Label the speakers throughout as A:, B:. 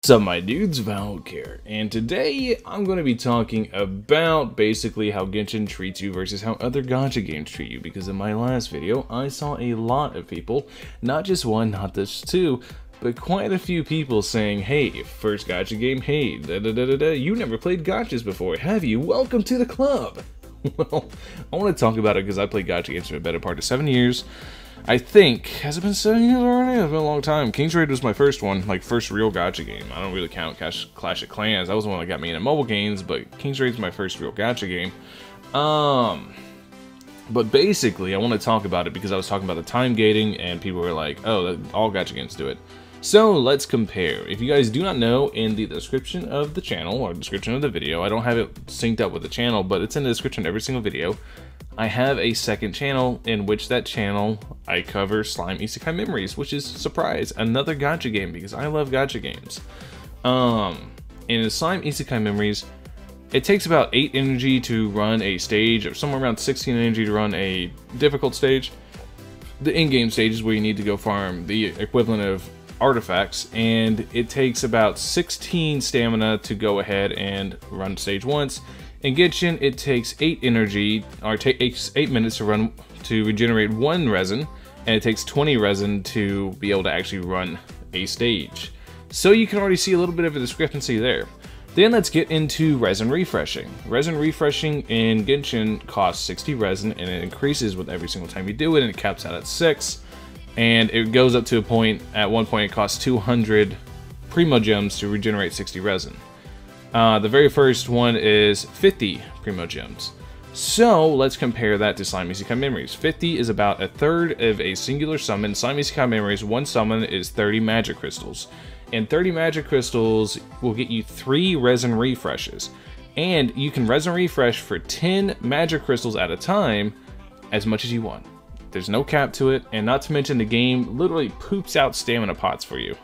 A: What's up, my dudes? Valk here, and today I'm going to be talking about basically how Genshin treats you versus how other gacha games treat you, because in my last video I saw a lot of people, not just one, not just two, but quite a few people saying, hey, first gacha game, hey, you never played gachas before, have you? Welcome to the club! Well, I want to talk about it because I played gacha games for a better part of 7 years. I think, has it been 7 years already? It's been a long time. King's Raid was my first one, like first real gacha game. I don't really count Clash of Clans. That was the one that got me into mobile games, but King's Raid's my first real gacha game. But basically, I want to talk about it because I was talking about the time gating, and people were like, oh, all gacha games do it. So let's compare. If you guys do not know, in the description of the channel, or description of the video, I don't have it synced up with the channel, but it's in the description of every single video, I have a second channel, in which that channel I cover Slime Isekai Memories, which is, surprise, another gacha game, because I love gacha games. In Slime Isekai Memories, it takes about 8 energy to run a stage, or somewhere around 16 energy to run a difficult stage. The in-game stage is where you need to go farm the equivalent of artifacts, and it takes about 16 stamina to go ahead and run stage once. In Genshin, it takes 8 energy, or takes 8 minutes to regenerate 1 resin, and it takes 20 resin to be able to actually run a stage. So you can already see a little bit of a discrepancy there. Then let's get into resin refreshing. Resin refreshing in Genshin costs 60 resin, and it increases with every single time you do it, and it caps out at 6. And it goes up to a point, at one point it costs 200 Primo Gems to regenerate 60 resin. The very first one is 50 Primo Gems. So let's compare that to Slime Isekai Memories. 50 is about a third of a singular summon. Slime Isekai Memories, one summon is 30 magic crystals. And 30 magic crystals will get you 3 resin refreshes. And you can resin refresh for 10 magic crystals at a time, as much as you want. There's no cap to it, and not to mention the game literally poops out stamina pots for you.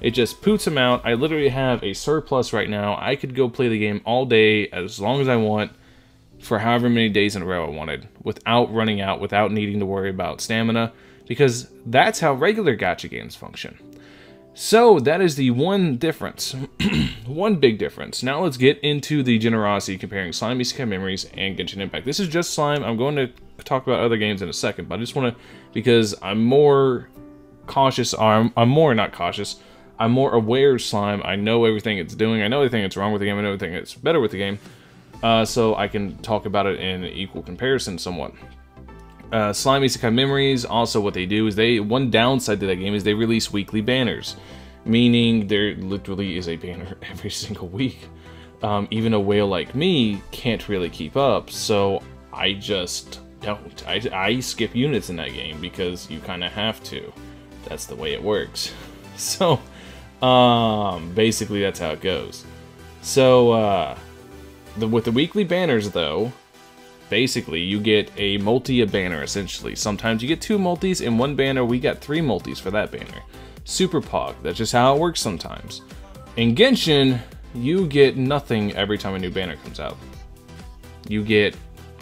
A: It just poops them out. I literally have a surplus right now. I could go play the game all day, as long as I want, for however many days in a row I wanted, without running out, without needing to worry about stamina, because that's how regular gacha games function. So that is the one difference, one big difference. Now let's get into the generosity comparing Slime Isekai Memories and Genshin Impact. This is just Slime. I'm going to talk about other games in a second, but I just want to, because I'm more cautious, or I'm more not cautious, I'm more aware of Slime. I know everything it's doing. I know everything that's wrong with the game. I know everything that's better with the game. So I can talk about it in equal comparison somewhat. Slime Isekai Memories, also what they do is one downside to that game is they release weekly banners. Meaning there literally is a banner every single week. Even a whale like me can't really keep up, so I just don't. I skip units in that game because you kind of have to. That's the way it works. So, basically that's how it goes. So, with the weekly banners though, basically you get a multi banner essentially. Sometimes you get 2 multis in one banner. We got 3 multis for that banner. Super Pog, that's just how it works sometimes. In Genshin, you get nothing every time a new banner comes out. You get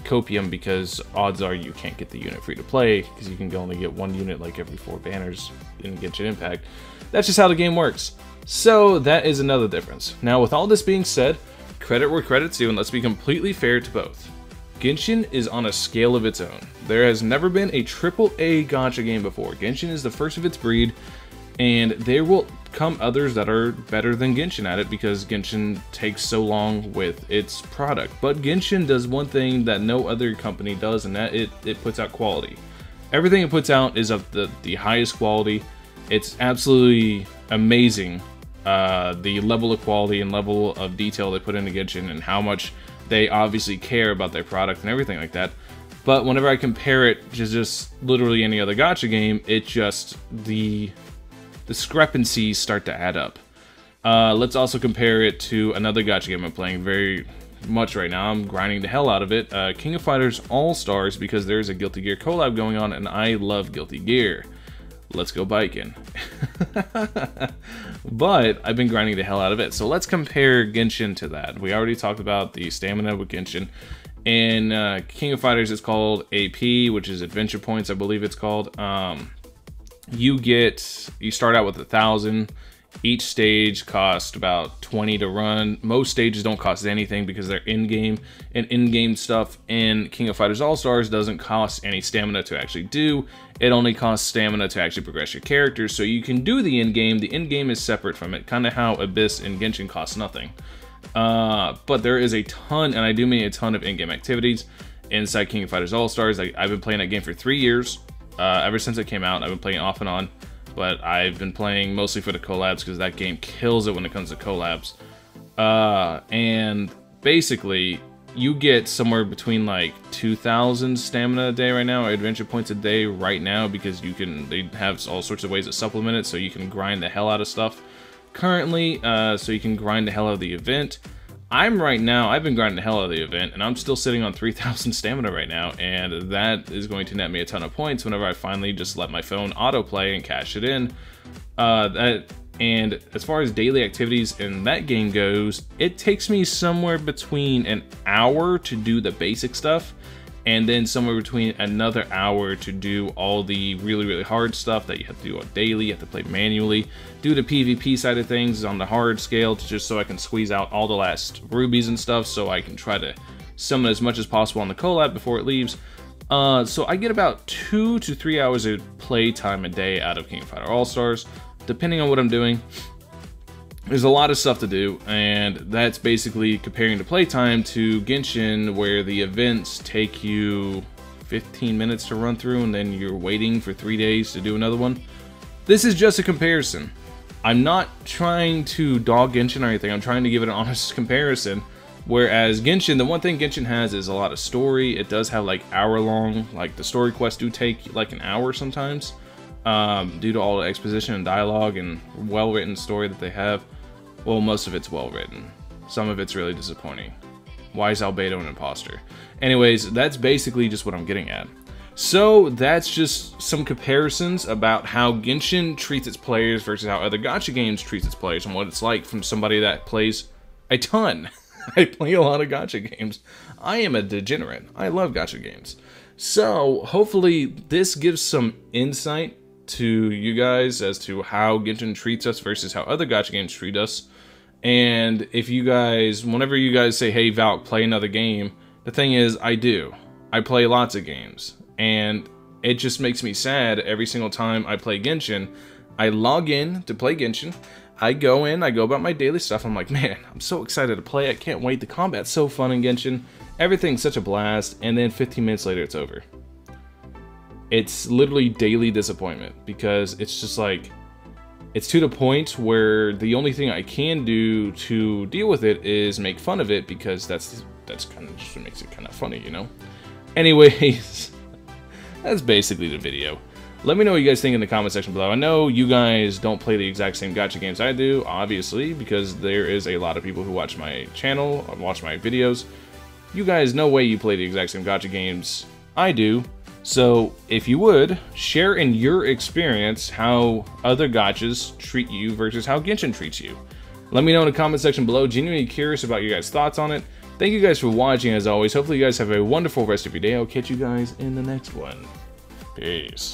A: Copium because odds are you can't get the unit free to play, because you can only get 1 unit like every 4 banners in Genshin Impact. That's just how the game works. So that is another difference. Now with all this being said, credit where credit's due, and let's be completely fair to both. Genshin is on a scale of its own. There has never been a AAA gacha game before. Genshin is the first of its breed, and there will come others that are better than Genshin at it because Genshin takes so long with its product. But Genshin does one thing that no other company does, and that it puts out quality. Everything it puts out is of the highest quality. It's absolutely amazing, the level of quality and level of detail they put into Genshin, and how much they obviously care about their product and everything like that. But whenever I compare it to just literally any other gacha game, it just, the discrepancies start to add up. Let's also compare it to another gacha game I'm playing very much right now. I'm grinding the hell out of it. King of Fighters All-Stars, because there's a Guilty Gear collab going on, and I love Guilty Gear. Let's go biking. But I've been grinding the hell out of it. So let's compare Genshin to that. We already talked about the stamina with Genshin. In King of Fighters, it's called AP, which is Adventure Points, I believe it's called. You start out with 1,000. Each stage costs about 20 to run. Most stages don't cost anything because they're in-game, and in-game stuff in King of Fighters All-Stars doesn't cost any stamina to actually do. It only costs stamina to actually progress your characters, so you can do the in-game. The in-game is separate from it, kind of how Abyss and Genshin cost nothing. But there is a ton, and I do mean a ton, of in-game activities inside King of Fighters All-Stars. I've been playing that game for 3 years. Ever since it came out, I've been playing off and on. But I've been playing mostly for the collabs because that game kills it when it comes to collabs. And basically, you get somewhere between like 2,000 stamina a day right now, or adventure points a day right now, because they have all sorts of ways to supplement it, so you can grind the hell out of stuff currently, so you can grind the hell out of the event. I've been grinding the hell out of the event, and I'm still sitting on 3,000 stamina right now, and that is going to net me a ton of points whenever I finally just let my phone autoplay and cash it in. And as far as daily activities in that game goes, it takes me somewhere between an hour to do the basic stuff, and then somewhere between another hour to do all the really, really hard stuff that you have to do on daily. You have to play manually. Do the PvP side of things on the hard scale, just so I can squeeze out all the last rubies and stuff, so I can try to summon as much as possible on the collab before it leaves. So I get about 2 to 3 hours of play time a day out of King of Fighters All-Stars, depending on what I'm doing. There's a lot of stuff to do, and that's basically comparing the playtime to Genshin, where the events take you 15 minutes to run through, and then you're waiting for 3 days to do another one. This is just a comparison. I'm not trying to dog Genshin or anything, I'm trying to give it an honest comparison. Whereas Genshin, the one thing Genshin has is a lot of story. It does have like hour-long, like the story quests do take like an hour sometimes, due to all the exposition and dialogue and well-written story that they have. Well, most of it's well-written. Some of it's really disappointing. Why is Albedo an imposter? Anyways, that's basically just what I'm getting at. So that's just some comparisons about how Genshin treats its players versus how other gacha games treats its players, and what it's like from somebody that plays a ton. I play a lot of gacha games. I am a degenerate. I love gacha games. So hopefully this gives some insight to you guys as to how Genshin treats us versus how other gacha games treat us. And if you guys, whenever you guys say, hey Valk, play another game, the thing is, I do. I play lots of games, and it just makes me sad every single time I play Genshin. I log in to play Genshin, I go in, I go about my daily stuff, I'm like, man, I'm so excited to play, I can't wait, the combat's so fun in Genshin, everything's such a blast, and then 15 minutes later it's over. It's literally daily disappointment, because it's just like, it's to the point where the only thing I can do to deal with it is make fun of it, because that's kind of just what makes it kind of funny, you know? Anyways, that's basically the video. Let me know what you guys think in the comment section below. I know you guys don't play the exact same gacha games I do, obviously, because there is a lot of people who watch my channel, watch my videos. You guys, no way you play the exact same gacha games I do. So, if you would, share in your experience how other gachas treat you versus how Genshin treats you. Let me know in the comment section below. Genuinely curious about your guys' thoughts on it. Thank you guys for watching, as always. Hopefully you guys have a wonderful rest of your day. I'll catch you guys in the next one. Peace.